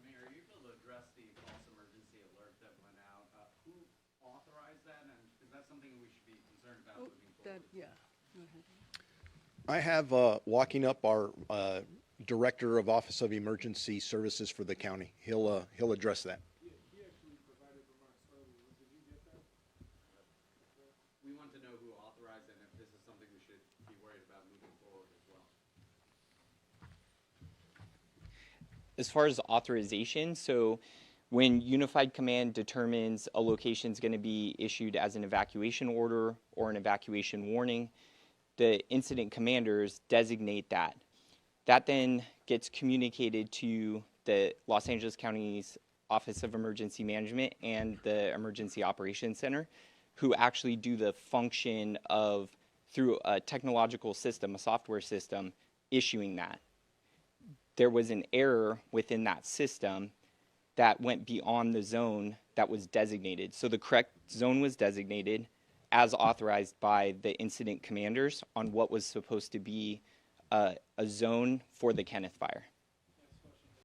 Mayor, are you able to address the false emergency alert that went out? Who authorized that, and is that something we should be concerned about moving forward? Yeah. Go ahead. I have walking up our director of Office of Emergency Services for the county. He'll address that. He actually provided remarks earlier. Did you get that? We want to know who authorized it and if this is something we should be worried about moving forward as well. As far as authorization, so when Unified Command determines a location is going to be issued as an evacuation order or an evacuation warning, the incident commanders designate that. That then gets communicated to the Los Angeles County's Office of Emergency Management and the Emergency Operations Center, who actually do the function of, through a technological system, a software system, issuing that. There was an error within that system that went beyond the zone that was designated. So the correct zone was designated as authorized by the incident commanders on what was supposed to be a zone for the Kenneth fire.